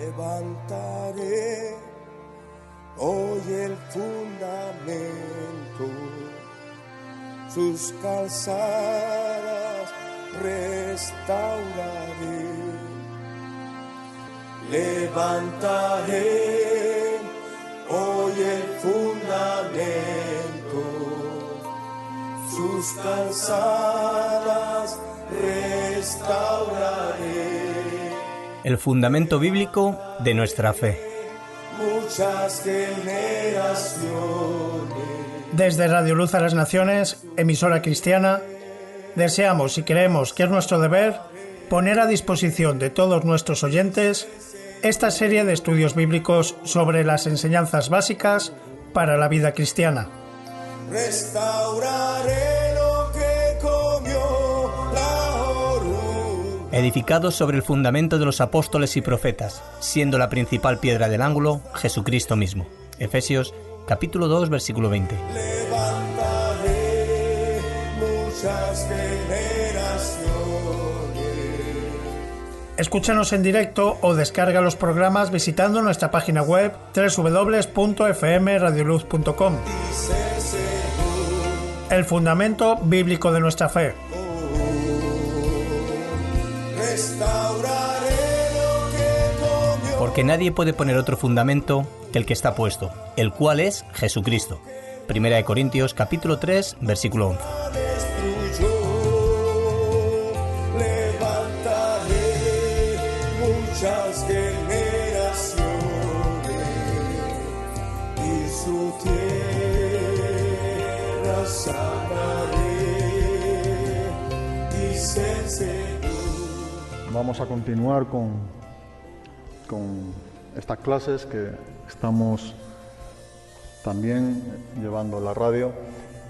Levantaré hoy el fundamento, sus calzadas restauraré. Levantaré hoy el fundamento, sus calzadas restauraré. El fundamento bíblico de nuestra fe. Muchas generaciones. Desde Radio Luz a las Naciones, emisora cristiana, deseamos y creemos que es nuestro deber poner a disposición de todos nuestros oyentes esta serie de estudios bíblicos sobre las enseñanzas básicas para la vida cristiana. Restauraré lo que comió la oruga. Edificados sobre el fundamento de los apóstoles y profetas, siendo la principal piedra del ángulo Jesucristo mismo. Efesios capítulo 2, versículo 20. Levantaré muchas generaciones. Escúchanos en directo o descarga los programas visitando nuestra página web www.fmradioluz.com. El fundamento bíblico de nuestra fe. Porque nadie puede poner otro fundamento que el que está puesto, el cual es Jesucristo. Primera de Corintios capítulo 3, versículo 11. Muchas generaciones y su tierra sanaré, dice el Señor. Vamos a continuar con estas clases que estamos también llevando a la radio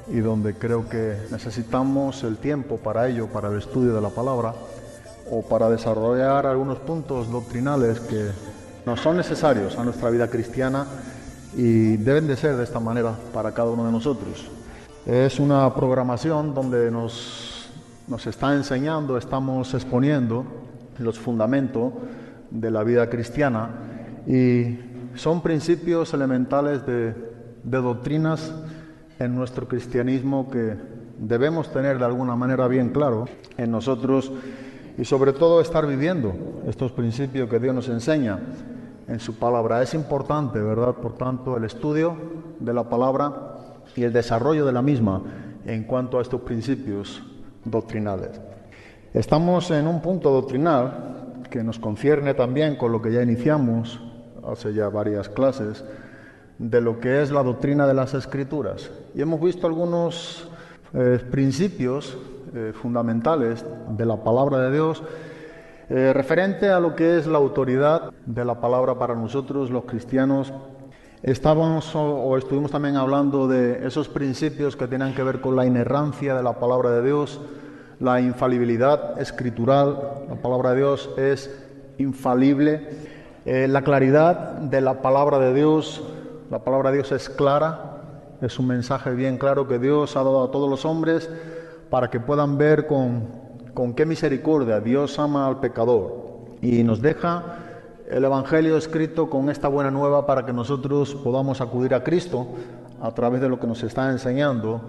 y donde creo que necesitamos el tiempo para ello, para el estudio de la palabra, o para desarrollar algunos puntos doctrinales que nos son necesarios a nuestra vida cristiana y deben de ser de esta manera para cada uno de nosotros. Es una programación donde nos está enseñando, estamos exponiendo los fundamentos de la vida cristiana y son principios elementales de doctrinas en nuestro cristianismo que debemos tener de alguna manera bien claro en nosotros. Y sobre todo estar viviendo estos principios que Dios nos enseña en su palabra. Es importante, ¿verdad? Por tanto, el estudio de la palabra y el desarrollo de la misma en cuanto a estos principios doctrinales. Estamos en un punto doctrinal que nos concierne también con lo que ya iniciamos hace ya varias clases, de lo que es la doctrina de las Escrituras. Y hemos visto algunos principios fundamentales de la palabra de Dios referente a lo que es la autoridad de la palabra para nosotros los cristianos. Estuvimos también hablando de esos principios que tienen que ver con la inerrancia de la palabra de Dios, la infalibilidad escritural. La palabra de Dios es infalible, la claridad de la palabra de Dios. La palabra de Dios es clara, es un mensaje bien claro que Dios ha dado a todos los hombres para que puedan ver con qué misericordia Dios ama al pecador y nos deja el Evangelio escrito con esta buena nueva para que nosotros podamos acudir a Cristo a través de lo que nos está enseñando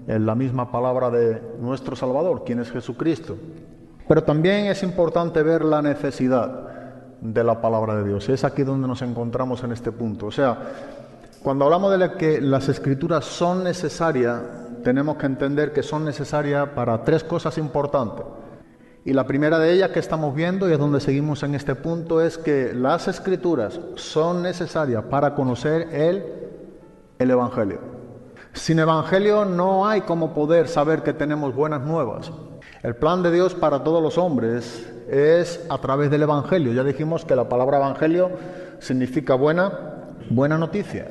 en la misma palabra de nuestro Salvador, quien es Jesucristo. Pero también es importante ver la necesidad de la palabra de Dios. Es aquí donde nos encontramos en este punto. O sea, cuando hablamos de que las Escrituras son necesarias, tenemos que entender que son necesarias para tres cosas importantes. Y la primera de ellas que estamos viendo, y es donde seguimos en este punto, es que las Escrituras son necesarias para conocer el Evangelio. Sin Evangelio no hay cómo poder saber que tenemos buenas nuevas. El plan de Dios para todos los hombres es a través del Evangelio. Ya dijimos que la palabra Evangelio significa buena noticia.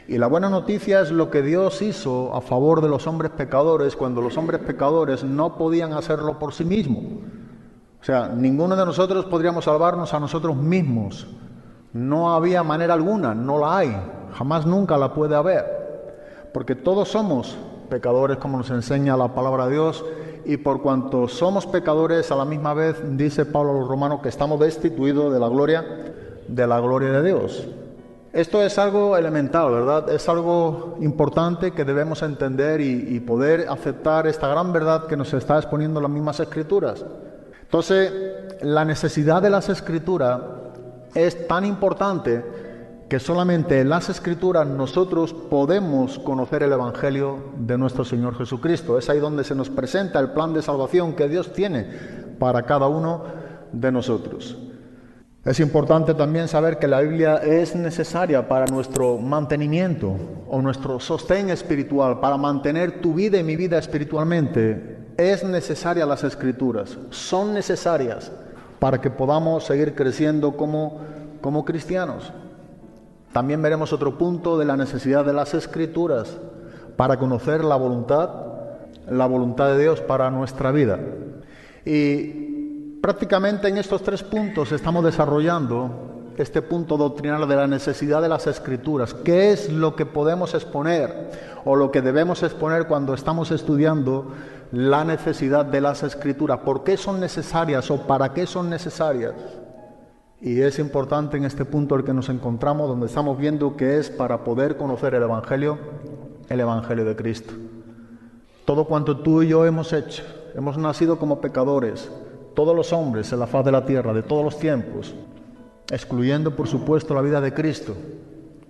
Y la buena noticia es lo que Dios hizo a favor de los hombres pecadores cuando los hombres pecadores no podían hacerlo por sí mismos. O sea, ninguno de nosotros podríamos salvarnos a nosotros mismos. No había manera alguna, no la hay, jamás nunca la puede haber. Porque todos somos pecadores, como nos enseña la palabra de Dios, y por cuanto somos pecadores, a la misma vez dice Pablo a los romanos que estamos destituidos de la gloria de la gloria de Dios. Esto es algo elemental, ¿verdad? Es algo importante que debemos entender y poder aceptar esta gran verdad que nos está exponiendo las mismas Escrituras. Entonces, la necesidad de las Escrituras es tan importante que solamente en las Escrituras nosotros podemos conocer el Evangelio de nuestro Señor Jesucristo. Es ahí donde se nos presenta el plan de salvación que Dios tiene para cada uno de nosotros. Es importante también saber que la Biblia es necesaria para nuestro mantenimiento o nuestro sostén espiritual, para mantener tu vida y mi vida espiritualmente. Es necesaria las Escrituras, son necesarias para que podamos seguir creciendo como cristianos. También veremos otro punto de la necesidad de las Escrituras para conocer la voluntad de Dios para nuestra vida. Y prácticamente en estos 3 puntos estamos desarrollando este punto doctrinal de la necesidad de las Escrituras. ¿Qué es lo que podemos exponer o lo que debemos exponer cuando estamos estudiando la necesidad de las Escrituras? ¿Por qué son necesarias o para qué son necesarias? Y es importante en este punto el que nos encontramos, donde estamos viendo que es para poder conocer el Evangelio de Cristo. Todo cuanto tú y yo hemos hecho, hemos nacido como pecadores, todos los hombres en la faz de la tierra, de todos los tiempos, excluyendo por supuesto la vida de Cristo,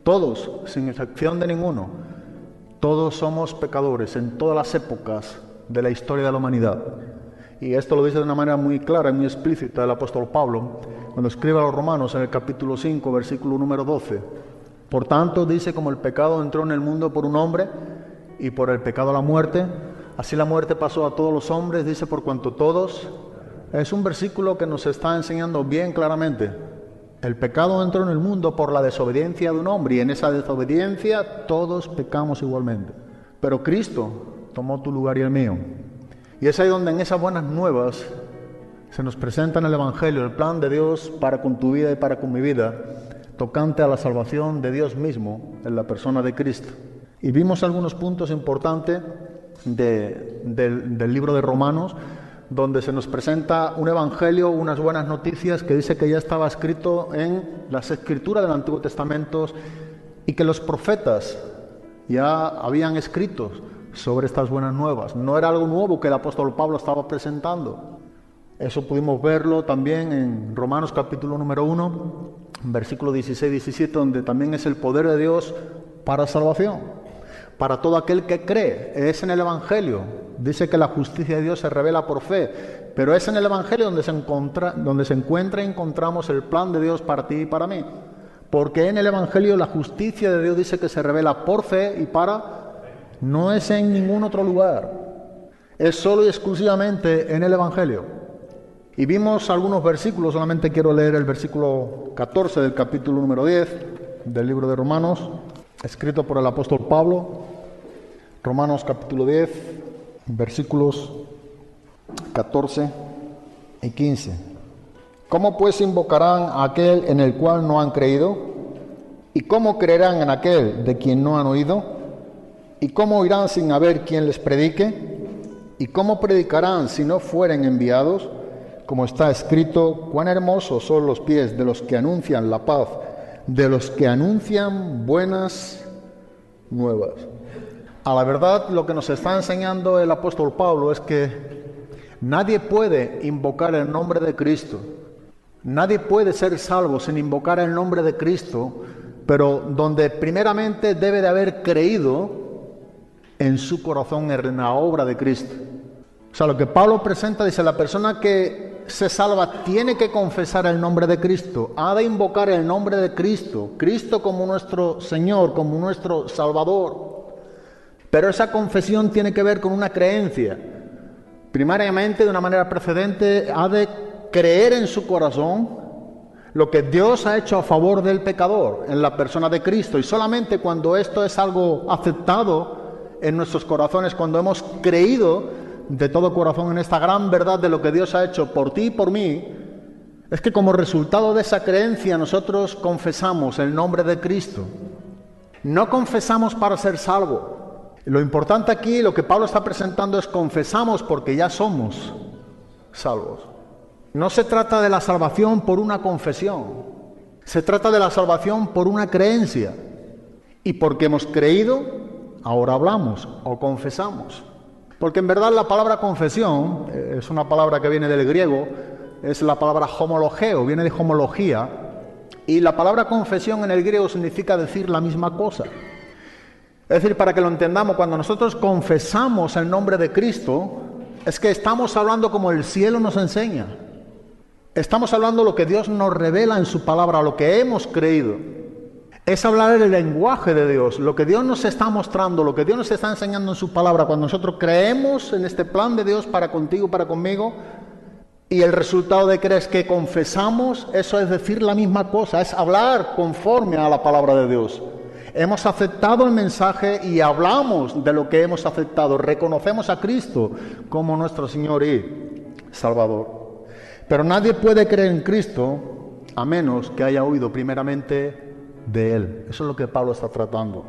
todos, sin excepción de ninguno, todos somos pecadores en todas las épocas de la historia de la humanidad. Y esto lo dice de una manera muy clara y muy explícita el apóstol Pablo, cuando escribe a los Romanos en el capítulo 5, versículo número 12. Por tanto, dice, como el pecado entró en el mundo por un hombre, y por el pecado la muerte, así la muerte pasó a todos los hombres, dice, por cuanto todos. Es un versículo que nos está enseñando bien claramente. El pecado entró en el mundo por la desobediencia de un hombre, y en esa desobediencia todos pecamos igualmente. Pero Cristo tomó tu lugar y el mío. Y es ahí donde en esas buenas nuevas se nos presenta en el Evangelio el plan de Dios para con tu vida y para con mi vida, tocante a la salvación de Dios mismo en la persona de Cristo. Y vimos algunos puntos importantes del libro de Romanos, donde se nos presenta un evangelio, unas buenas noticias que dice que ya estaba escrito en las Escrituras del Antiguo Testamento y que los profetas ya habían escrito sobre estas buenas nuevas. No era algo nuevo que el apóstol Pablo estaba presentando. Eso pudimos verlo también en Romanos capítulo número 1, versículo 16-17, donde también es el poder de Dios para salvación. Para todo aquel que cree, es en el Evangelio. Dice que la justicia de Dios se revela por fe, pero es en el Evangelio donde se encuentra y encontramos el plan de Dios para ti y para mí. Porque en el Evangelio la justicia de Dios dice que se revela por fe y no es en ningún otro lugar. Es solo y exclusivamente en el Evangelio. Y vimos algunos versículos, solamente quiero leer el versículo 14 del capítulo número 10 del libro de Romanos, escrito por el apóstol Pablo. Romanos capítulo 10, versículos 14 y 15. ¿Cómo pues invocarán a aquel en el cual no han creído? ¿Y cómo creerán en aquel de quien no han oído? ¿Y cómo oirán sin haber quien les predique? ¿Y cómo predicarán si no fueren enviados? Como está escrito, cuán hermosos son los pies de los que anuncian la paz, de los que anuncian buenas nuevas. A la verdad, lo que nos está enseñando el apóstol Pablo es que nadie puede invocar el nombre de Cristo. Nadie puede ser salvo sin invocar el nombre de Cristo, pero donde primeramente debe de haber creído en su corazón en la obra de Cristo. O sea, lo que Pablo presenta, dice, la persona que se salva tiene que confesar el nombre de Cristo, ha de invocar el nombre de Cristo, Cristo como nuestro Señor, como nuestro Salvador. Pero esa confesión tiene que ver con una creencia. Primariamente, de una manera precedente, ha de creer en su corazón lo que Dios ha hecho a favor del pecador en la persona de Cristo. Y solamente cuando esto es algo aceptado en nuestros corazones, cuando hemos creído de todo corazón en esta gran verdad de lo que Dios ha hecho por ti y por mí, es que como resultado de esa creencia nosotros confesamos el nombre de Cristo. No confesamos para ser salvos. Lo importante aquí, lo que Pablo está presentando es confesamos porque ya somos salvos. No se trata de la salvación por una confesión, Se trata de la salvación por una creencia. Y porque hemos creído, ahora hablamos o confesamos. Porque en verdad la palabra confesión es una palabra que viene del griego, es la palabra homologeo, viene de homología. Y la palabra confesión en el griego significa decir la misma cosa. Es decir, para que lo entendamos, cuando nosotros confesamos el nombre de Cristo, es que estamos hablando como el cielo nos enseña. Estamos hablando lo que Dios nos revela en su palabra, lo que hemos creído. Es hablar el lenguaje de Dios, lo que Dios nos está mostrando, lo que Dios nos está enseñando en su palabra. Cuando nosotros creemos en este plan de Dios para contigo, para conmigo, y el resultado de creer es que confesamos, eso es decir la misma cosa, es hablar conforme a la palabra de Dios. Hemos aceptado el mensaje y hablamos de lo que hemos aceptado. Reconocemos a Cristo como nuestro Señor y Salvador. Pero nadie puede creer en Cristo a menos que haya oído primeramente de Él. Eso es lo que Pablo está tratando.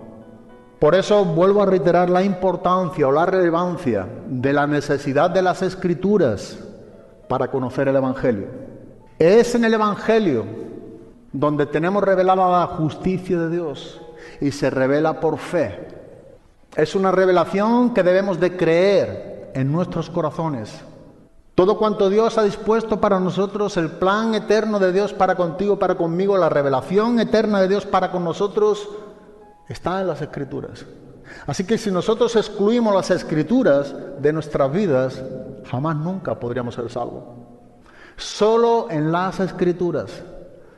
Por eso vuelvo a reiterar la importancia o la relevancia de la necesidad de las Escrituras para conocer el Evangelio. Es en el Evangelio donde tenemos revelada la justicia de Dios y se revela por fe. Es una revelación que debemos de creer en nuestros corazones. Todo cuanto Dios ha dispuesto para nosotros, el plan eterno de Dios para contigo, para conmigo, la revelación eterna de Dios para con nosotros, está en las Escrituras. Así que si nosotros excluimos las Escrituras de nuestras vidas, jamás nunca podríamos ser salvos. Solo en las Escrituras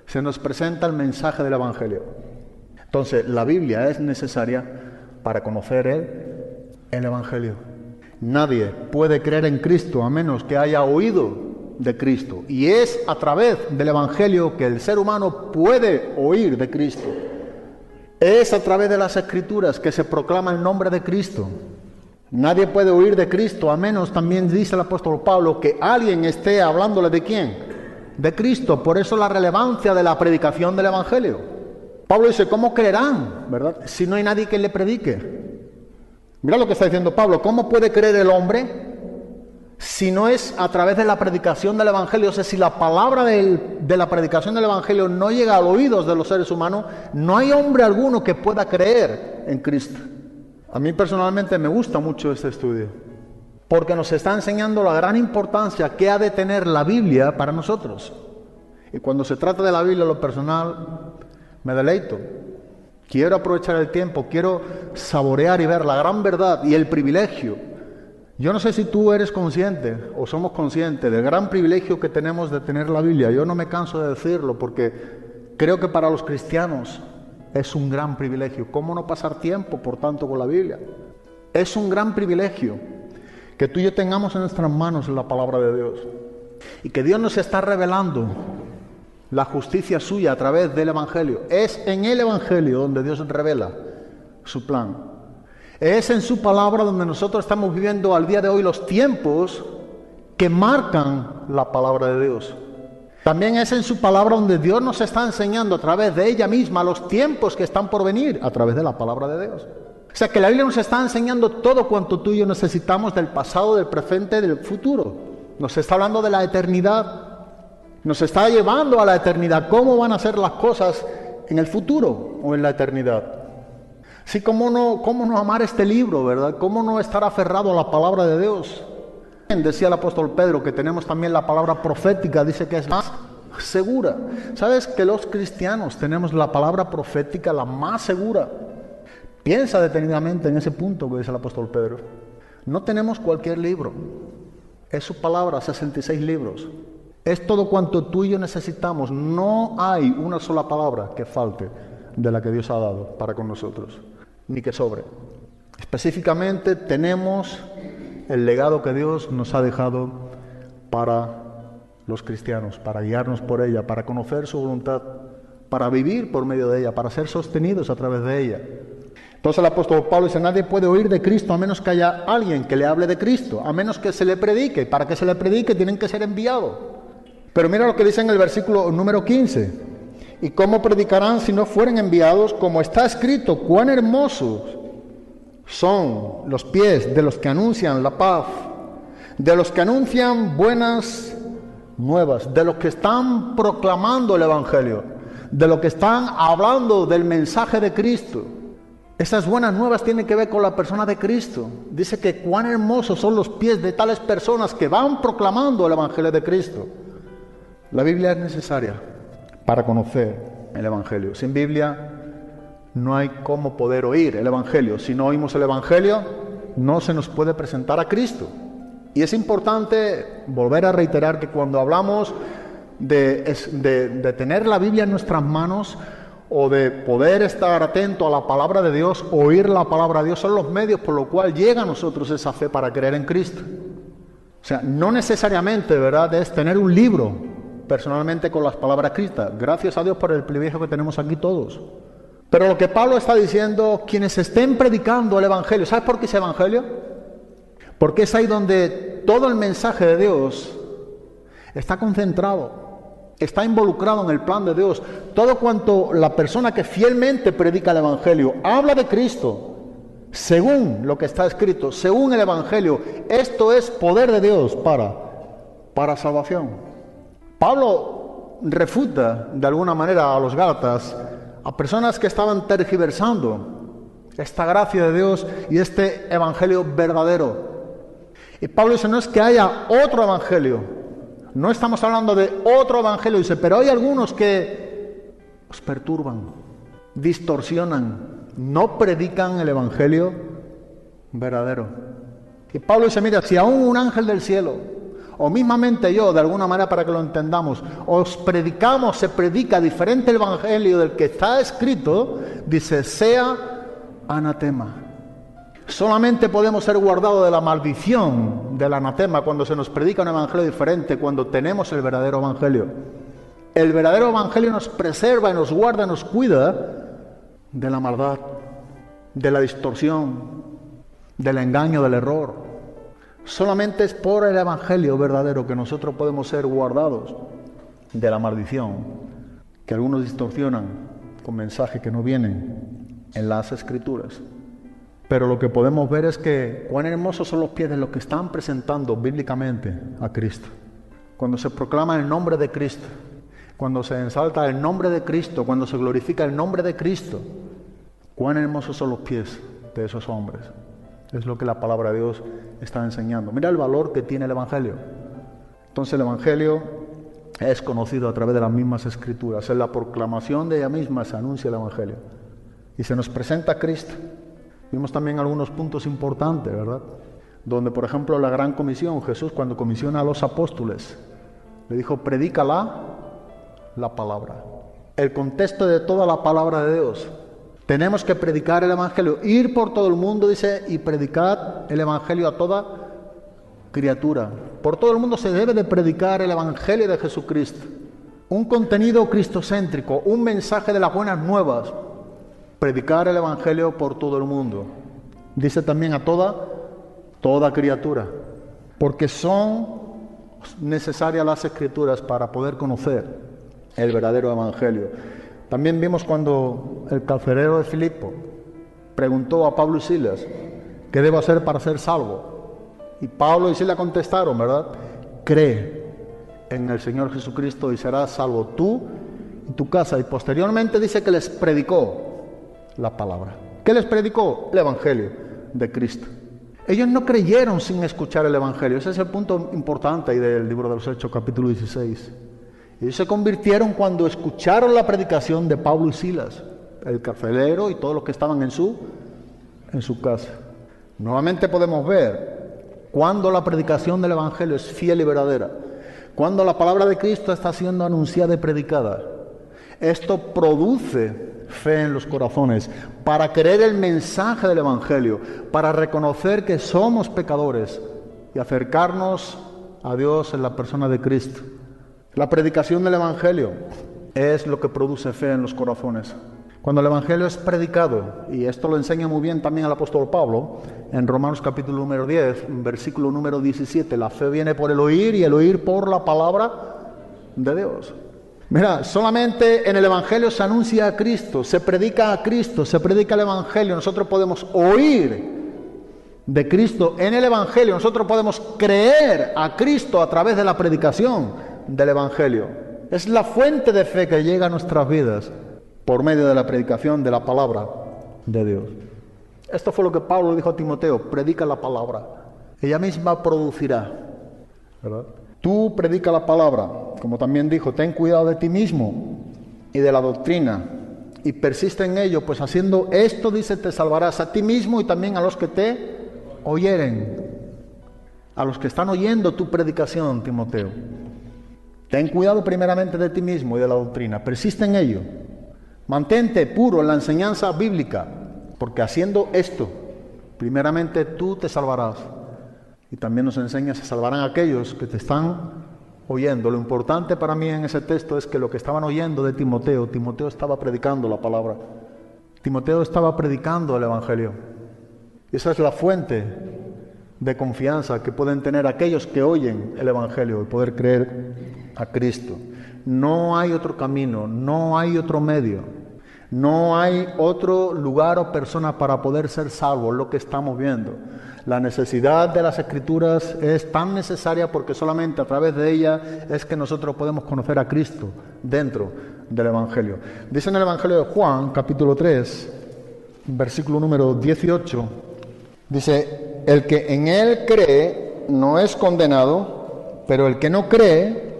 se nos presenta el mensaje del Evangelio. Entonces, la Biblia es necesaria para conocer el Evangelio. Nadie puede creer en Cristo a menos que haya oído de Cristo. Y es a través del Evangelio que el ser humano puede oír de Cristo. Es a través de las Escrituras que se proclama el nombre de Cristo. Nadie puede oír de Cristo a menos, también dice el apóstol Pablo, que alguien esté hablándole ¿de quién? De Cristo. Por eso la relevancia de la predicación del Evangelio. Pablo dice, ¿cómo creerán, verdad? Si no hay nadie que le predique. Mira lo que está diciendo Pablo, ¿cómo puede creer el hombre si no es a través de la predicación del Evangelio? O sea, si la palabra de la predicación del Evangelio no llega a los oídos de los seres humanos, no hay hombre alguno que pueda creer en Cristo. A mí personalmente me gusta mucho este estudio, porque nos está enseñando la gran importancia que ha de tener la Biblia para nosotros. Y cuando se trata de la Biblia, lo personal, me deleito. Quiero aprovechar el tiempo, quiero saborear y ver la gran verdad y el privilegio. Yo no sé si tú eres consciente o somos conscientes del gran privilegio que tenemos de tener la Biblia. Yo no me canso de decirlo porque creo que para los cristianos es un gran privilegio. ¿Cómo no pasar tiempo, por tanto, con la Biblia? Es un gran privilegio que tú y yo tengamos en nuestras manos la palabra de Dios y que Dios nos está revelando la justicia suya a través del Evangelio. Es en el Evangelio donde Dios revela su plan. Es en su palabra donde nosotros estamos viviendo al día de hoy los tiempos que marcan la palabra de Dios. También es en su palabra donde Dios nos está enseñando a través de ella misma los tiempos que están por venir a través de la palabra de Dios. O sea que la Biblia nos está enseñando todo cuanto tú y yo necesitamos del pasado, del presente, del futuro. Nos está hablando de la eternidad. Nos está llevando a la eternidad. ¿Cómo van a ser las cosas en el futuro o en la eternidad? Sí, ¿cómo no amar este libro, verdad? ¿Cómo no estar aferrado a la palabra de Dios? Decía el apóstol Pedro que tenemos también la palabra profética, dice que es más segura. ¿Sabes que los cristianos tenemos la palabra profética la más segura? Piensa detenidamente en ese punto que dice el apóstol Pedro. No tenemos cualquier libro. Es su palabra, 66 libros. Es todo cuanto tú y yo necesitamos. No hay una sola palabra que falte de la que Dios ha dado para con nosotros, ni que sobre. Específicamente tenemos el legado que Dios nos ha dejado para los cristianos, para guiarnos por ella, para conocer su voluntad, para vivir por medio de ella, para ser sostenidos a través de ella. Entonces el apóstol Pablo dice, nadie puede oír de Cristo a menos que haya alguien que le hable de Cristo, a menos que se le predique. Para que se le predique tienen que ser enviados. Pero mira lo que dice en el versículo número 15. ¿Y cómo predicarán si no fueren enviados? Como está escrito, cuán hermosos son los pies de los que anuncian la paz, de los que anuncian buenas nuevas, de los que están proclamando el Evangelio, de lo que están hablando del mensaje de Cristo. Esas buenas nuevas tienen que ver con la persona de Cristo. Dice que cuán hermosos son los pies de tales personas que van proclamando el Evangelio de Cristo. La Biblia es necesaria para conocer el Evangelio. Sin Biblia no hay cómo poder oír el Evangelio. Si no oímos el Evangelio, no se nos puede presentar a Cristo. Y es importante volver a reiterar que cuando hablamos de tener la Biblia en nuestras manos, o de poder estar atento a la palabra de Dios, oír la palabra de Dios, son los medios por los cuales llega a nosotros esa fe para creer en Cristo. O sea, no necesariamente, ¿verdad?, es tener un libro personalmente con las palabras escritas. Gracias a Dios por el privilegio que tenemos aquí todos. Pero lo que Pablo está diciendo, quienes estén predicando el Evangelio, ¿sabes por qué es Evangelio? Porque es ahí donde todo el mensaje de Dios está concentrado. Está involucrado en el plan de Dios. Todo cuanto la persona que fielmente predica el Evangelio habla de Cristo, según lo que está escrito, según el Evangelio, esto es poder de Dios para salvación. Pablo refuta de alguna manera a los Gálatas, a personas que estaban tergiversando esta gracia de Dios y este Evangelio verdadero. Y Pablo dice, no es que haya otro Evangelio. No estamos hablando de otro evangelio, dice, pero hay algunos que os perturban, distorsionan, no predican el evangelio verdadero. Y Pablo dice, mira, si aún un ángel del cielo, o mismamente yo, de alguna manera para que lo entendamos, se predica diferente el evangelio del que está escrito, dice, sea anatema. Solamente podemos ser guardados de la maldición del anatema cuando se nos predica un evangelio diferente, cuando tenemos el verdadero evangelio. El verdadero evangelio nos preserva y nos guarda, nos cuida de la maldad, de la distorsión, del engaño, del error. Solamente es por el evangelio verdadero que nosotros podemos ser guardados de la maldición que algunos distorsionan con mensajes que no vienen en las Escrituras. Pero lo que podemos ver es que cuán hermosos son los pies de los que están presentando bíblicamente a Cristo. Cuando se proclama el nombre de Cristo, cuando se ensalta el nombre de Cristo, cuando se glorifica el nombre de Cristo, cuán hermosos son los pies de esos hombres. Es lo que la palabra de Dios está enseñando. Mira el valor que tiene el Evangelio. Entonces el Evangelio es conocido a través de las mismas Escrituras. En la proclamación de ella misma se anuncia el Evangelio. Y se nos presenta a Cristo. Vimos también algunos puntos importantes, ¿verdad? Donde, por ejemplo, la gran comisión, Jesús cuando comisiona a los apóstoles, le dijo, predícala la palabra. El contexto de toda la palabra de Dios. Tenemos que predicar el Evangelio, ir por todo el mundo, dice, y predicar el Evangelio a toda criatura. Por todo el mundo se debe de predicar el Evangelio de Jesucristo. Un contenido cristocéntrico, un mensaje de las buenas nuevas. Predicar el Evangelio por todo el mundo. Dice también a toda criatura. Porque son necesarias las Escrituras para poder conocer el verdadero Evangelio. También vimos cuando el carcelero de Filipo preguntó a Pablo y Silas qué debo hacer para ser salvo. Y Pablo y Silas contestaron, ¿verdad? Cree en el Señor Jesucristo y serás salvo tú y tu casa. Y posteriormente dice que les predicó la palabra. ¿Qué les predicó? El Evangelio de Cristo. Ellos no creyeron sin escuchar el Evangelio. Ese es el punto importante ahí del libro de los Hechos, capítulo 16. Ellos se convirtieron cuando escucharon la predicación de Pablo y Silas, el carcelero y todos los que estaban en su casa. Nuevamente podemos ver cuando la predicación del Evangelio es fiel y verdadera, cuando la palabra de Cristo está siendo anunciada y predicada. Esto produce fe en los corazones, para creer el mensaje del Evangelio, para reconocer que somos pecadores y acercarnos a Dios en la persona de Cristo. La predicación del Evangelio es lo que produce fe en los corazones. Cuando el Evangelio es predicado, y esto lo enseña muy bien también el apóstol Pablo, en Romanos capítulo número 10, versículo número 17, la fe viene por el oír y el oír por la palabra de Dios. Mira, solamente en el Evangelio se anuncia a Cristo, se predica a Cristo, se predica el Evangelio. Nosotros podemos oír de Cristo en el Evangelio, nosotros podemos creer a Cristo a través de la predicación del Evangelio. Es la fuente de fe que llega a nuestras vidas por medio de la predicación de la palabra de Dios. Esto fue lo que Pablo dijo a Timoteo: predica la palabra, ella misma producirá, ¿verdad? Tú predica la palabra, como también dijo, ten cuidado de ti mismo y de la doctrina, y persiste en ello, pues haciendo esto, dice, te salvarás a ti mismo y también a los que te oyeren, a los que están oyendo tu predicación, Timoteo. Ten cuidado primeramente de ti mismo y de la doctrina, persiste en ello, mantente puro en la enseñanza bíblica, porque haciendo esto, primeramente tú te salvarás. Y también nos enseña, se salvarán aquellos que te están oyendo. Lo importante para mí en ese texto es que lo que estaban oyendo de Timoteo, Timoteo estaba predicando la palabra. Timoteo estaba predicando el Evangelio. Y esa es la fuente de confianza que pueden tener aquellos que oyen el Evangelio y poder creer a Cristo. No hay otro camino, no hay otro medio, no hay otro lugar o persona para poder ser salvo, lo que estamos viendo. La necesidad de las Escrituras es tan necesaria porque solamente a través de ella es que nosotros podemos conocer a Cristo dentro del Evangelio. Dice en el Evangelio de Juan, capítulo 3, versículo número 18, dice, el que en él cree no es condenado, pero el que no cree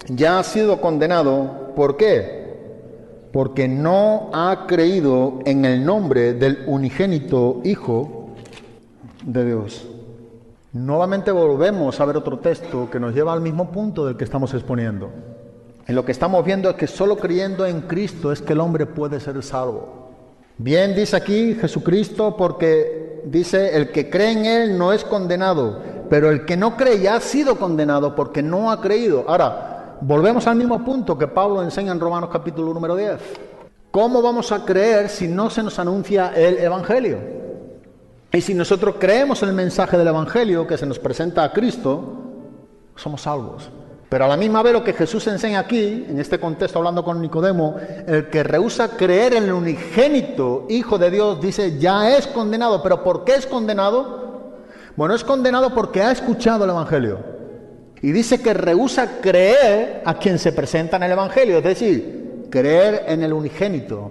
ya ha sido condenado. ¿Por qué? Porque no ha creído en el nombre del unigénito Hijo de Dios. Nuevamente volvemos a ver otro texto que nos lleva al mismo punto del que estamos exponiendo. En lo que estamos viendo es que solo creyendo en Cristo es que el hombre puede ser salvo. Bien dice aquí Jesucristo, porque dice, el que cree en Él no es condenado, pero el que no cree ya ha sido condenado porque no ha creído. Ahora, volvemos al mismo punto que Pablo enseña en Romanos capítulo número 10. ¿Cómo vamos a creer si no se nos anuncia el Evangelio? Y si nosotros creemos en el mensaje del Evangelio que se nos presenta a Cristo, somos salvos. Pero a la misma vez lo que Jesús enseña aquí, en este contexto hablando con Nicodemo, el que rehúsa creer en el unigénito Hijo de Dios, dice, ya es condenado. ¿Pero por qué es condenado? Bueno, es condenado porque ha escuchado el Evangelio. Y dice que rehúsa creer a quien se presenta en el Evangelio, es decir, creer en el unigénito,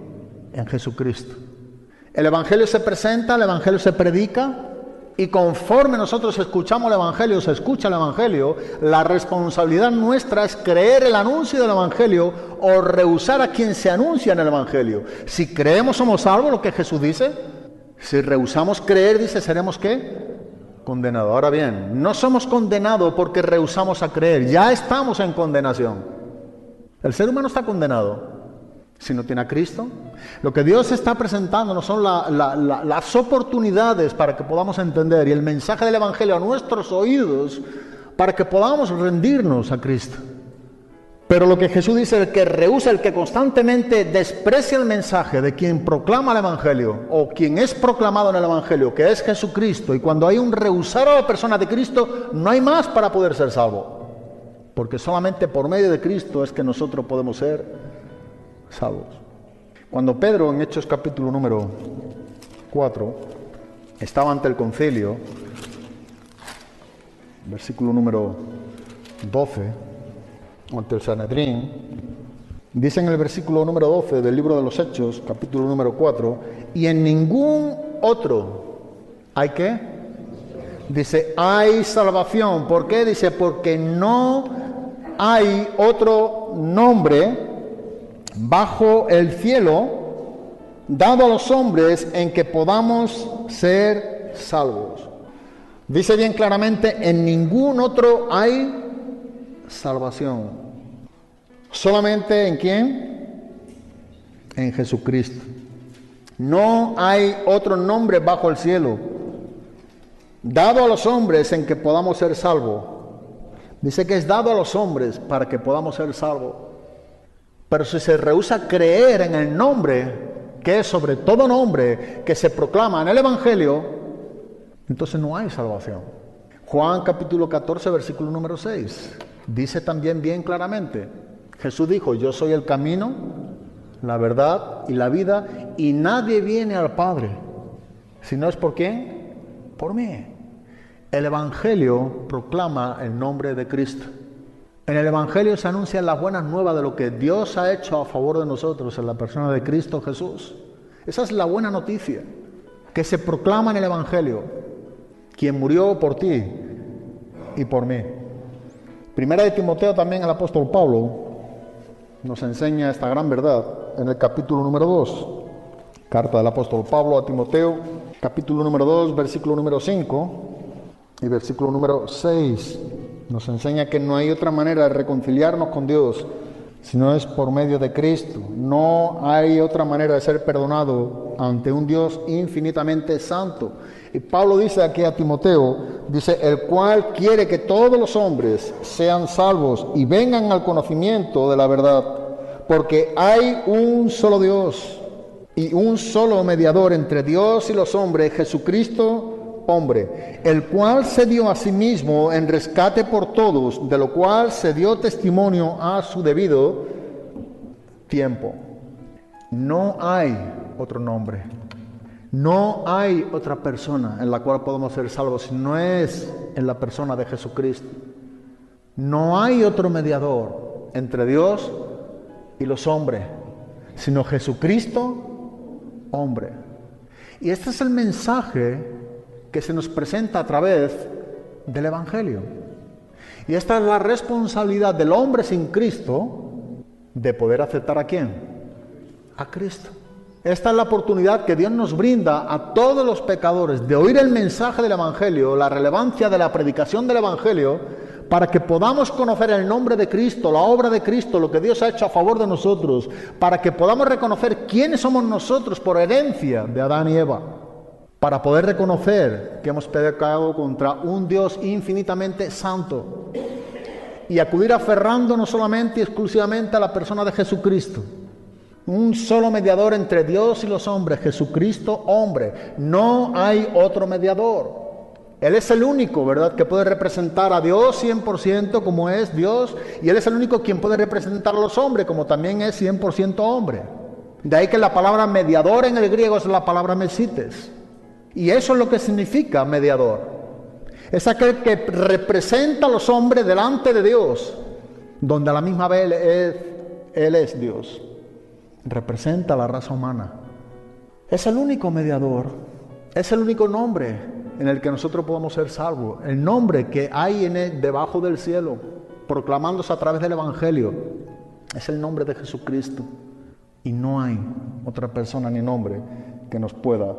en Jesucristo. El Evangelio se presenta, el Evangelio se predica, y conforme nosotros escuchamos el Evangelio, se escucha el Evangelio, la responsabilidad nuestra es creer el anuncio del Evangelio o rehusar a quien se anuncia en el Evangelio. Si creemos somos salvos, lo que Jesús dice. Si rehusamos creer, dice, ¿seremos qué? Condenados. Ahora bien, no somos condenados porque rehusamos a creer, ya estamos en condenación. El ser humano está condenado si no tiene a Cristo. Lo que Dios está presentando son las oportunidades para que podamos entender y el mensaje del Evangelio a nuestros oídos para que podamos rendirnos a Cristo. Pero lo que Jesús dice, el que rehúsa, el que constantemente desprecia el mensaje de quien proclama el Evangelio o quien es proclamado en el Evangelio, que es Jesucristo, y cuando hay un rehusar a la persona de Cristo, no hay más para poder ser salvo. Porque solamente por medio de Cristo es que nosotros podemos ser salvos. Cuando Pedro, en Hechos capítulo número 4, estaba ante el concilio, versículo número 12, ante el Sanedrín, dice en el versículo número 12 del libro de los Hechos, capítulo número 4, y en ningún otro, ¿hay qué? Dice, hay salvación. ¿Por qué? Dice, porque no hay otro nombre bajo el cielo dado a los hombres en que podamos ser salvos. Dice bien claramente, en ningún otro hay salvación. ¿Solamente en quién? En Jesucristo. No hay otro nombre bajo el cielo dado a los hombres en que podamos ser salvos. Dice que es dado a los hombres para que podamos ser salvos. Pero si se rehúsa creer en el nombre que es sobre todo nombre que se proclama en el Evangelio, entonces no hay salvación. Juan capítulo 14 versículo número 6 dice también bien claramente, Jesús dijo, yo soy el camino, la verdad y la vida, y nadie viene al Padre si no es por quién, por mí. El Evangelio proclama el nombre de Cristo. En el Evangelio se anuncian las buenas nuevas de lo que Dios ha hecho a favor de nosotros en la persona de Cristo Jesús. Esa es la buena noticia que se proclama en el Evangelio, quien murió por ti y por mí. Primera de Timoteo, también el apóstol Pablo nos enseña esta gran verdad en el capítulo número 2. Carta del apóstol Pablo a Timoteo, capítulo número 2, versículo número 5 y versículo número 6. Nos enseña que no hay otra manera de reconciliarnos con Dios si no es por medio de Cristo. No hay otra manera de ser perdonado ante un Dios infinitamente santo. Y Pablo dice aquí a Timoteo, dice, el cual quiere que todos los hombres sean salvos y vengan al conocimiento de la verdad, porque hay un solo Dios y un solo mediador entre Dios y los hombres, Jesucristo, hombre, el cual se dio a sí mismo en rescate por todos, de lo cual se dio testimonio a su debido tiempo. No hay otro nombre, no hay otra persona en la cual podemos ser salvos, si no es en la persona de Jesucristo. No hay otro mediador entre Dios y los hombres, sino Jesucristo, hombre. Y este es el mensaje que se nos presenta a través del Evangelio. Y esta es la responsabilidad del hombre sin Cristo de poder aceptar ¿a quién? A Cristo. Esta es la oportunidad que Dios nos brinda a todos los pecadores de oír el mensaje del Evangelio, la relevancia de la predicación del Evangelio, para que podamos conocer el nombre de Cristo, la obra de Cristo, lo que Dios ha hecho a favor de nosotros, para que podamos reconocer quiénes somos nosotros por herencia de Adán y Eva, para poder reconocer que hemos pecado contra un Dios infinitamente santo y acudir aferrándonos solamente y exclusivamente a la persona de Jesucristo. Un solo mediador entre Dios y los hombres, Jesucristo, hombre. No hay otro mediador. Él es el único, ¿verdad?, que puede representar a Dios 100% como es Dios, y Él es el único quien puede representar a los hombres como también es 100% hombre. De ahí que la palabra mediador en el griego es la palabra mesites. Y eso es lo que significa mediador. Es aquel que representa a los hombres delante de Dios, donde a la misma vez Él es Dios. Representa a la raza humana. Es el único mediador, es el único nombre en el que nosotros podemos ser salvos, el nombre que hay en él debajo del cielo, proclamándose a través del Evangelio, es el nombre de Jesucristo, y no hay otra persona ni nombre que nos pueda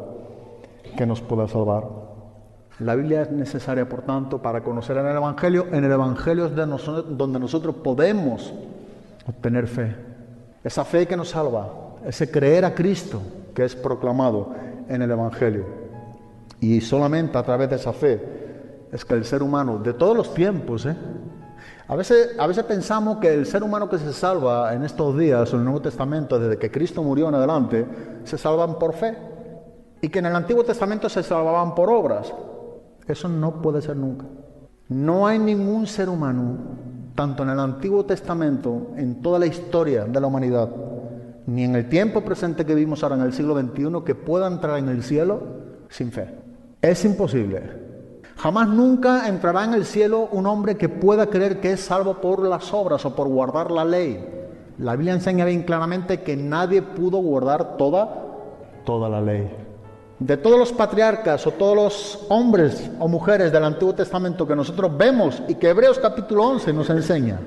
salvar. La Biblia es necesaria, por tanto, para conocer en el Evangelio. En el Evangelio es donde nosotros podemos obtener fe. Esa fe que nos salva, ese creer a Cristo que es proclamado en el Evangelio. Y solamente a través de esa fe es que el ser humano, de todos los tiempos, a veces pensamos que el ser humano que se salva en estos días, en el Nuevo Testamento, desde que Cristo murió en adelante, se salvan por fe. Y que en el Antiguo Testamento se salvaban por obras. Eso no puede ser nunca. No hay ningún ser humano, tanto en el Antiguo Testamento, en toda la historia de la humanidad, ni en el tiempo presente que vivimos ahora en el siglo XXI, que pueda entrar en el cielo sin fe. Es imposible. Jamás nunca entrará en el cielo un hombre que pueda creer que es salvo por las obras o por guardar la ley. La Biblia enseña bien claramente que nadie pudo guardar toda la ley. De todos los patriarcas o todos los hombres o mujeres del Antiguo Testamento que nosotros vemos y que Hebreos capítulo 11 nos enseña,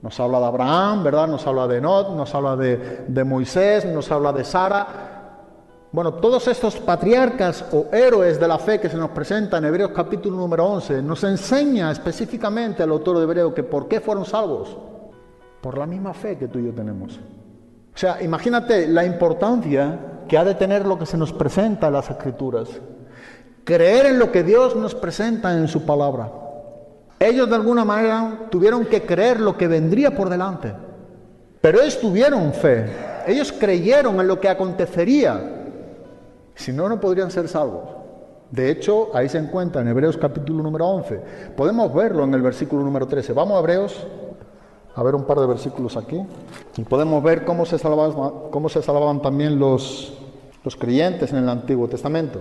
nos habla de Abraham, ¿verdad? Nos habla de Enoc, nos habla de Moisés, nos habla de Sara. Bueno, todos estos patriarcas o héroes de la fe que se nos presentan en Hebreos capítulo número 11 nos enseña específicamente el autor de Hebreo que ¿por qué fueron salvos? Por la misma fe que tú y yo tenemos. O sea, imagínate la importancia que ha de tener lo que se nos presenta en las Escrituras. Creer en lo que Dios nos presenta en su palabra. Ellos de alguna manera tuvieron que creer lo que vendría por delante. Pero ellos tuvieron fe. Ellos creyeron en lo que acontecería. Si no, no podrían ser salvos. De hecho, ahí se encuentra en Hebreos capítulo número 11. Podemos verlo en el versículo número 13. Vamos a Hebreos, a ver un par de versículos aquí. Y podemos ver cómo se salvaban también los creyentes en el Antiguo Testamento.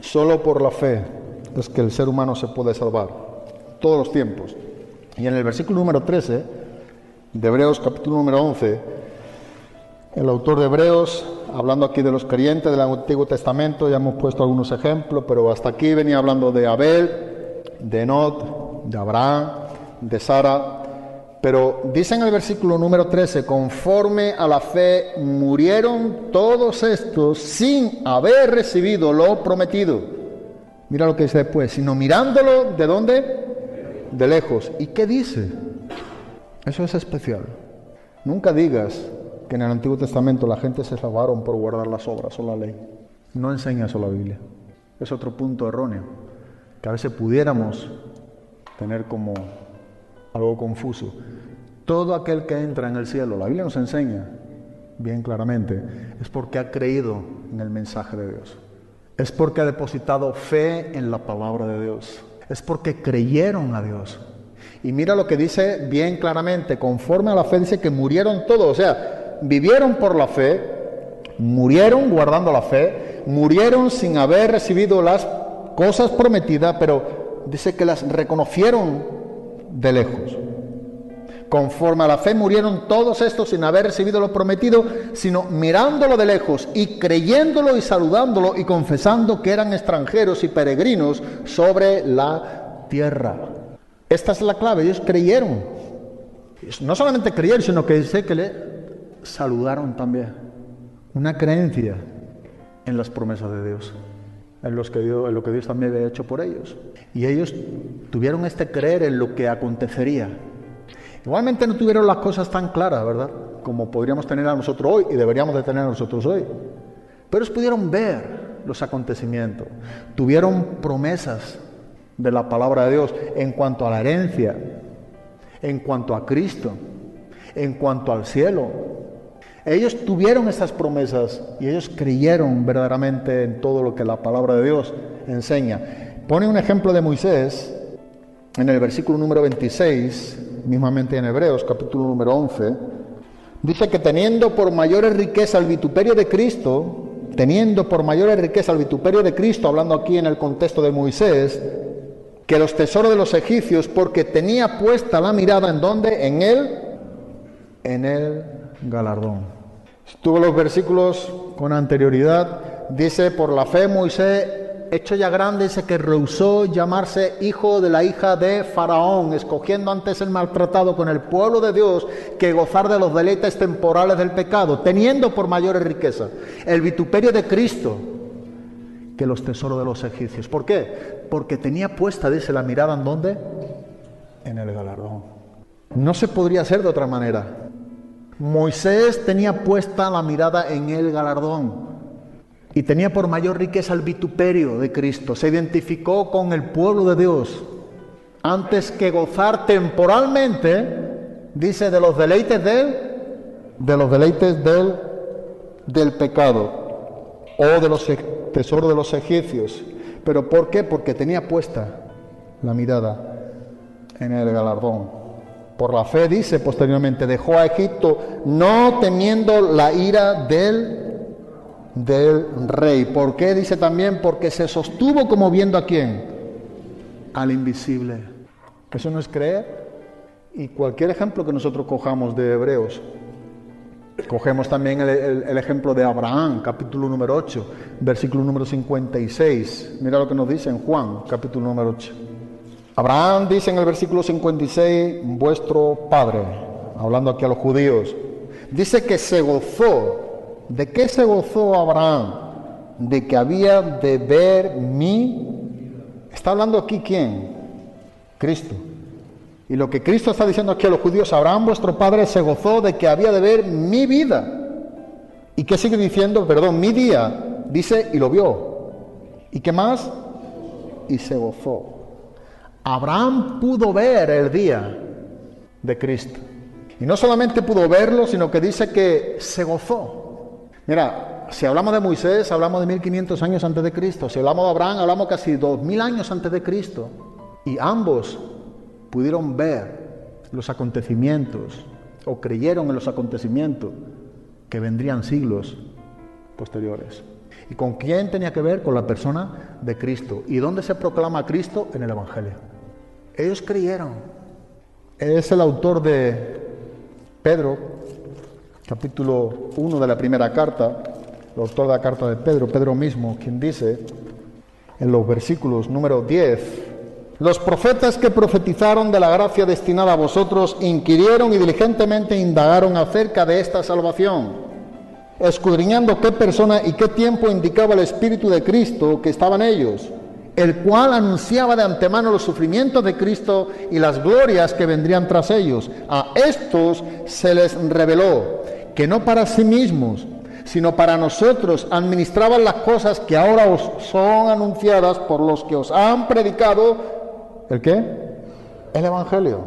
Solo por la fe es que el ser humano se puede salvar. Todos los tiempos. Y en el versículo número 13 de Hebreos capítulo número 11, el autor de Hebreos, hablando aquí de los creyentes del Antiguo Testamento, ya hemos puesto algunos ejemplos, pero hasta aquí venía hablando de Abel, de Enoc, de Abraham, de Sara. Pero dice en el versículo número 13, conforme a la fe murieron todos estos sin haber recibido lo prometido. Mira lo que dice después, sino mirándolo, ¿de dónde? De lejos. ¿Y qué dice? Eso es especial. Nunca digas que en el Antiguo Testamento la gente se salvaron por guardar las obras o la ley. No enseña eso la Biblia. Es otro punto erróneo, que a veces pudiéramos tener como algo confuso. Todo aquel que entra en el cielo, la Biblia nos enseña bien claramente, es porque ha creído en el mensaje de Dios. Es porque ha depositado fe en la palabra de Dios. Es porque creyeron a Dios. Y mira lo que dice bien claramente, conforme a la fe dice que murieron todos, o sea, vivieron por la fe, murieron guardando la fe, murieron sin haber recibido las cosas prometidas, pero dice que las reconocieron de lejos. Conforme a la fe murieron todos estos sin haber recibido lo prometido, sino mirándolo de lejos y creyéndolo y saludándolo y confesando que eran extranjeros y peregrinos sobre la tierra. Esta es la clave, ellos creyeron. No solamente creyeron, sino que dice que le saludaron también. Una creencia en las promesas de Dios, en lo que Dios también había hecho por ellos. Y ellos tuvieron este creer en lo que acontecería. Igualmente no tuvieron las cosas tan claras, ¿verdad?, como podríamos tener a nosotros hoy y deberíamos de tener a nosotros hoy. Pero ellos pudieron ver los acontecimientos, tuvieron promesas de la palabra de Dios en cuanto a la herencia, en cuanto a Cristo, en cuanto al cielo. Ellos tuvieron esas promesas y ellos creyeron verdaderamente en todo lo que la palabra de Dios enseña. Pone un ejemplo de Moisés en el versículo número 26, mismamente en Hebreos, capítulo número 11. Dice que teniendo por mayores riqueza el vituperio de Cristo, hablando aquí en el contexto de Moisés, que los tesoros de los egipcios, porque tenía puesta la mirada ¿en dónde? En el galardón. Estuvo los versículos con anterioridad. Dice, por la fe Moisés, hecho ya grande, dice que rehusó llamarse hijo de la hija de Faraón, escogiendo antes el maltratado con el pueblo de Dios que gozar de los deleites temporales del pecado, teniendo por mayores riqueza el vituperio de Cristo que los tesoros de los egipcios. ¿Por qué? Porque tenía puesta, dice, la mirada ¿en dónde? En el galardón. No se podría hacer de otra manera. Moisés tenía puesta la mirada en el galardón y tenía por mayor riqueza el vituperio de Cristo. Se identificó con el pueblo de Dios antes que gozar temporalmente, dice, de los deleites del pecado o de los tesoros de los egipcios. ¿Pero por qué? Porque tenía puesta la mirada en el galardón. Por la fe, dice posteriormente, dejó a Egipto no temiendo la ira del rey. ¿Por qué? Dice también, porque se sostuvo como viendo ¿a quién? Al invisible. Eso no es creer. Y cualquier ejemplo que nosotros cojamos de Hebreos, cogemos también el ejemplo de Abraham, capítulo número 8, versículo número 56. Mira lo que nos dice en Juan, capítulo número 8. Abraham dice en el versículo 56, vuestro padre, hablando aquí a los judíos, dice que se gozó. ¿De qué se gozó Abraham? De que había de ver Está hablando aquí ¿quién? Cristo. Y lo que Cristo está diciendo aquí a los judíos, Abraham, vuestro padre, se gozó de que había de ver mi vida. ¿Y qué sigue diciendo? Mi día. Dice, y lo vio. ¿Y qué más? Y se gozó. Abraham pudo ver el día de Cristo. Y no solamente pudo verlo, sino que dice que se gozó. Mira, si hablamos de Moisés, hablamos de 1500 años antes de Cristo. Si hablamos de Abraham, hablamos casi 2000 años antes de Cristo. Y ambos pudieron ver los acontecimientos, o creyeron en los acontecimientos que vendrían siglos posteriores. ¿Y con quién tenía que ver? Con la persona de Cristo. ¿Y dónde se proclama Cristo? En el Evangelio. Ellos creyeron. Es el autor de Pedro, capítulo 1 de la primera carta, el autor de la carta de Pedro, Pedro mismo, quien dice en los versículos número 10: los profetas que profetizaron de la gracia destinada a vosotros inquirieron y diligentemente indagaron acerca de esta salvación, escudriñando qué persona y qué tiempo indicaba el Espíritu de Cristo que estaba en ellos, el cual anunciaba de antemano los sufrimientos de Cristo y las glorias que vendrían tras ellos. A estos se les reveló que no para sí mismos, sino para nosotros administraban las cosas que ahora os son anunciadas por los que os han predicado. ¿El qué? El Evangelio,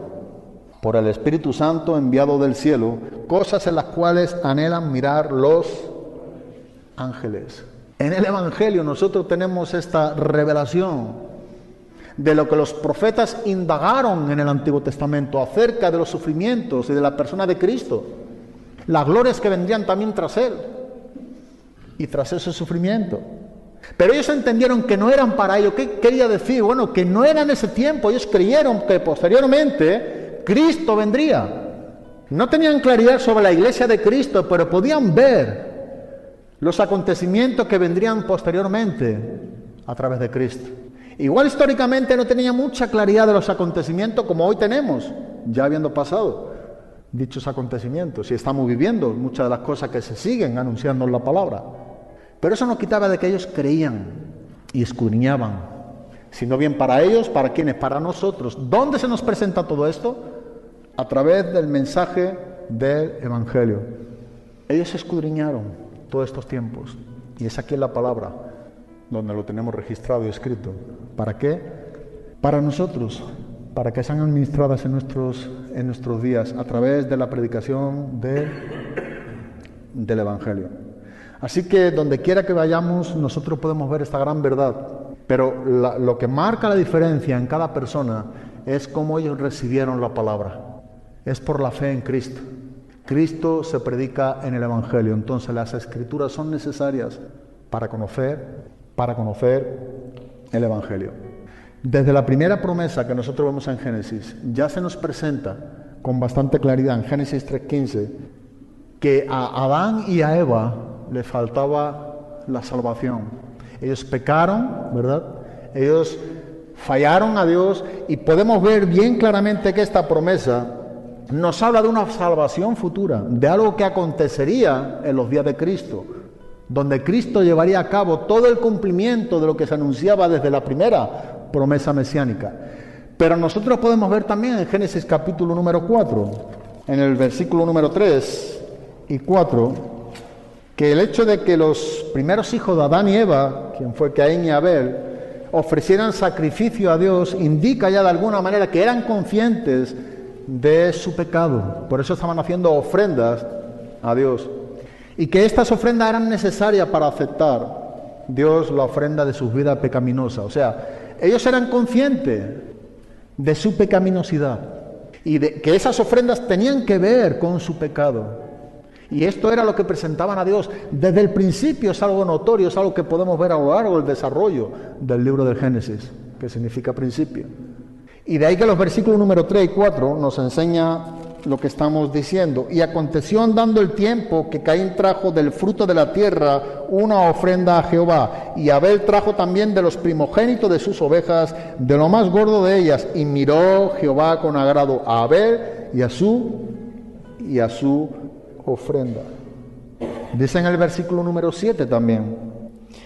por el Espíritu Santo enviado del cielo, cosas en las cuales anhelan mirar los ángeles. En el Evangelio nosotros tenemos esta revelación de lo que los profetas indagaron en el Antiguo Testamento acerca de los sufrimientos y de la persona de Cristo, las glorias que vendrían también tras Él y tras ese sufrimiento. Pero ellos entendieron que no eran para ello. ¿Qué quería decir? Bueno, que no era en ese tiempo. Ellos creyeron que posteriormente Cristo vendría. No tenían claridad sobre la iglesia de Cristo, pero podían ver los acontecimientos que vendrían posteriormente a través de Cristo. Igual históricamente no tenía mucha claridad de los acontecimientos como hoy tenemos, ya habiendo pasado dichos acontecimientos, y estamos viviendo muchas de las cosas que se siguen anunciando en la palabra. Pero eso no quitaba de que ellos creían y escudriñaban, sino bien para ellos, para quienes, para nosotros. ¿Dónde se nos presenta todo esto? A través del mensaje del Evangelio. Ellos escudriñaron todos estos tiempos, y es aquí en la palabra donde lo tenemos registrado y escrito. ¿Para qué? Para nosotros, para que sean administradas en nuestros días a través de la predicación del Evangelio. Así que donde quiera que vayamos, nosotros podemos ver esta gran verdad. Pero lo que marca la diferencia en cada persona es cómo ellos recibieron la palabra. Es por la fe en Cristo. Cristo se predica en el Evangelio. Entonces las Escrituras son necesarias para conocer el Evangelio. Desde la primera promesa que nosotros vemos en Génesis, ya se nos presenta con bastante claridad en Génesis 3:15 que a Adán y a Eva le faltaba la salvación. Ellos pecaron, ¿verdad? Ellos fallaron a Dios, y podemos ver bien claramente que esta promesa nos habla de una salvación futura, de algo que acontecería en los días de Cristo, donde Cristo llevaría a cabo todo el cumplimiento de lo que se anunciaba desde la primera promesa mesiánica. Pero nosotros podemos ver también en Génesis capítulo número 4, en el versículo número 3 y 4, que el hecho de que los primeros hijos de Adán y Eva, quien fue Caín y Abel, ofrecieran sacrificio a Dios, indica ya de alguna manera que eran conscientes de su pecado. Por eso estaban haciendo ofrendas a Dios. Y que estas ofrendas eran necesarias para aceptar Dios la ofrenda de sus vidas pecaminosas. O sea, ellos eran conscientes de su pecaminosidad y de que esas ofrendas tenían que ver con su pecado. Y esto era lo que presentaban a Dios desde el principio. Es algo notorio, es algo que podemos ver a lo largo del desarrollo del libro del Génesis, que significa principio. Y de ahí que los versículos número 3 y 4 nos enseña lo que estamos diciendo. Y aconteció andando el tiempo que Caín trajo del fruto de la tierra una ofrenda a Jehová, y Abel trajo también de los primogénitos de sus ovejas, de lo más gordo de ellas, y miró Jehová con agrado a Abel y a su ofrenda. Dice en el versículo número 7 también: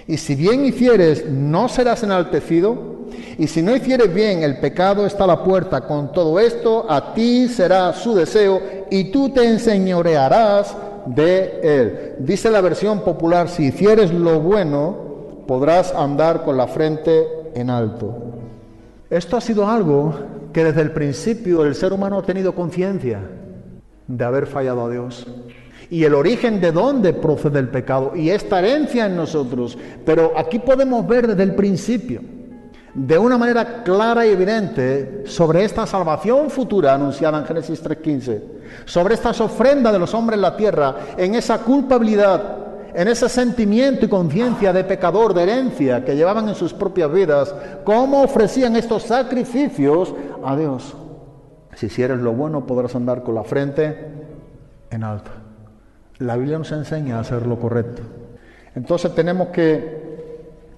y si bien hicieres, no serás enaltecido, y si no hicieres bien, el pecado está a la puerta. Con todo esto, a ti será su deseo, y tú te enseñorearás de él. Dice la versión popular: si hicieres lo bueno, podrás andar con la frente en alto. Esto ha sido algo que desde el principio el ser humano ha tenido conciencia de haber fallado a Dios, y el origen de dónde procede el pecado y esta herencia en nosotros. Pero aquí podemos ver desde el principio, de una manera clara y evidente, sobre esta salvación futura anunciada en Génesis 3:15, sobre estas ofrendas de los hombres en la tierra, en esa culpabilidad, en ese sentimiento y conciencia de pecador, de herencia que llevaban en sus propias vidas, cómo ofrecían estos sacrificios a Dios. Si hicieres lo bueno, podrás andar con la frente en alto. La Biblia nos enseña a hacer lo correcto. Entonces tenemos que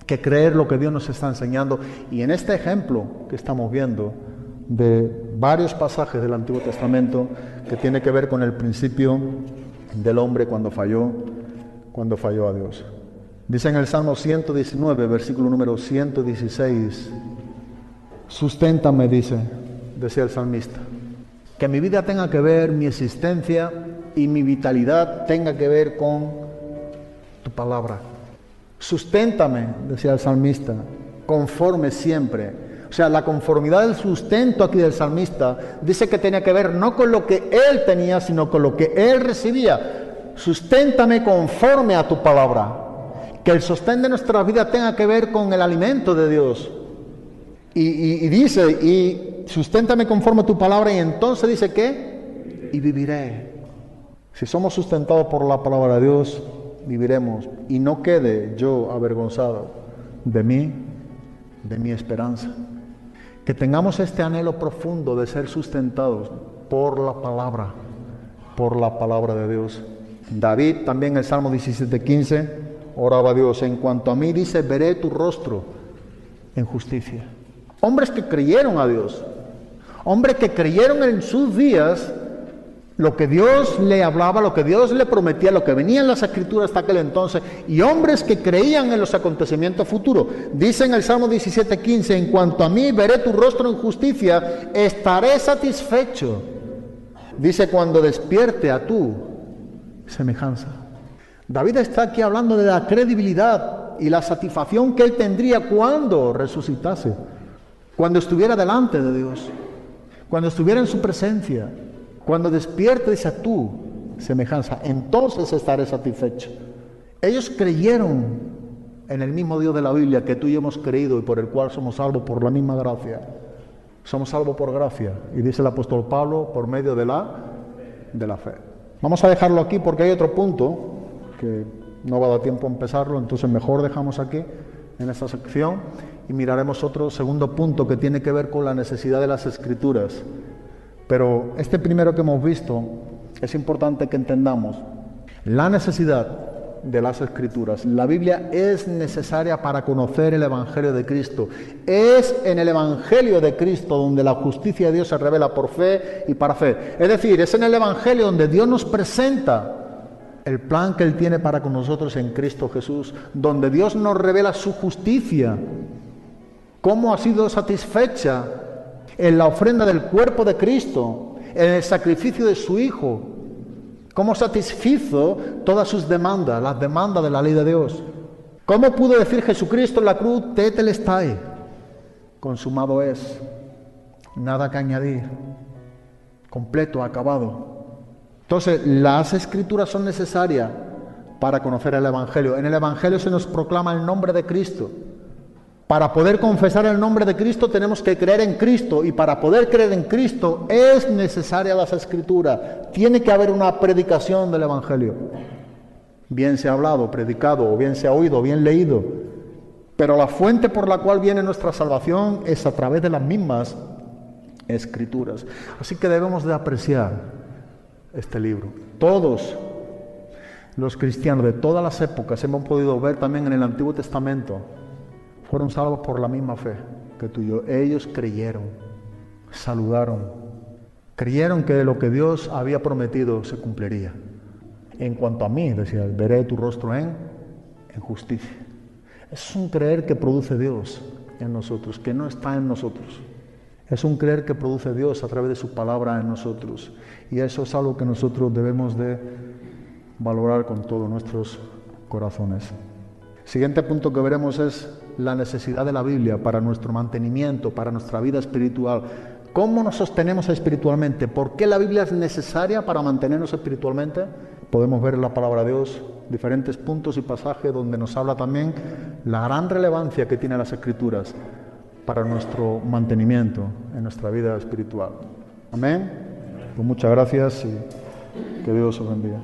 creer lo que Dios nos está enseñando. Y en este ejemplo que estamos viendo de varios pasajes del Antiguo Testamento, que tiene que ver con el principio del hombre cuando falló a Dios. Dice en el Salmo 119, versículo número 116, susténtame, decía el salmista, que mi vida tenga que ver, mi existencia y mi vitalidad tenga que ver con tu palabra. Susténtame, decía el salmista, conforme siempre. O sea, la conformidad del sustento aquí del salmista dice que tenía que ver no con lo que él tenía, sino con lo que él recibía. Susténtame conforme a tu palabra. Que el sostén de nuestra vida tenga que ver con el alimento de Dios. Y dice, y susténtame conforme a tu palabra, y entonces dice ¿qué? Y viviré. Si somos sustentados por la palabra de Dios, viviremos. Y no quede yo avergonzado de mi esperanza. Que tengamos este anhelo profundo de ser sustentados por la palabra de Dios. David también en el Salmo 17:15 oraba a Dios, en cuanto a mí, dice, veré tu rostro en justicia. Hombres que creyeron a Dios, hombres que creyeron en sus días lo que Dios le hablaba, lo que Dios le prometía, lo que venía en las Escrituras hasta aquel entonces, y hombres que creían en los acontecimientos futuros. Dice en el Salmo 17:15, en cuanto a mí, veré tu rostro en justicia, estaré satisfecho. Dice, cuando despierte a tu semejanza. David está aquí hablando de la credibilidad y la satisfacción que él tendría cuando resucitase, cuando estuviera delante de Dios, cuando estuviera en su presencia. Cuando despierte, dice, a tu semejanza, entonces estaré satisfecho. Ellos creyeron en el mismo Dios de la Biblia que tú y yo hemos creído y por el cual somos salvos por la misma gracia. Somos salvos por gracia. Y dice el apóstol Pablo, por medio de la fe. Vamos a dejarlo aquí porque hay otro punto que no va a dar tiempo a empezarlo, entonces mejor dejamos aquí en esta sección y miraremos otro segundo punto que tiene que ver con la necesidad de las Escrituras. Pero este primero que hemos visto, es importante que entendamos la necesidad de las Escrituras. La Biblia es necesaria para conocer el Evangelio de Cristo. Es en el Evangelio de Cristo donde la justicia de Dios se revela por fe y para fe. Es decir, es en el Evangelio donde Dios nos presenta el plan que Él tiene para con nosotros en Cristo Jesús, donde Dios nos revela su justicia, cómo ha sido satisfecha en la ofrenda del cuerpo de Cristo, en el sacrificio de su Hijo, cómo satisfizo todas sus demandas, las demandas de la ley de Dios. ¿Cómo pudo decir Jesucristo en la cruz, tetelestai, consumado es, nada que añadir, completo, acabado? Entonces, las Escrituras son necesarias para conocer el Evangelio. En el Evangelio se nos proclama el nombre de Cristo. Para poder confesar el nombre de Cristo tenemos que creer en Cristo, y para poder creer en Cristo es necesaria las Escrituras. Tiene que haber una predicación del Evangelio. Bien se ha hablado, predicado, o bien se ha oído, o bien leído. Pero la fuente por la cual viene nuestra salvación es a través de las mismas Escrituras. Así que debemos de apreciar este libro. Todos los cristianos de todas las épocas, hemos podido ver también en el Antiguo Testamento, fueron salvos por la misma fe que tú y yo. Ellos creyeron, saludaron, creyeron que lo que Dios había prometido se cumpliría. En cuanto a mí, decía, veré tu rostro en justicia. Es un creer que produce Dios en nosotros, que no está en nosotros. Es un creer que produce Dios a través de su palabra en nosotros. Y eso es algo que nosotros debemos de valorar con todos nuestros corazones. Siguiente punto que veremos es la necesidad de la Biblia para nuestro mantenimiento, para nuestra vida espiritual. ¿Cómo nos sostenemos espiritualmente? ¿Por qué la Biblia es necesaria para mantenernos espiritualmente? Podemos ver en la palabra de Dios diferentes puntos y pasajes donde nos habla también la gran relevancia que tienen las Escrituras para nuestro mantenimiento en nuestra vida espiritual. Amén. Pues muchas gracias y que Dios os bendiga.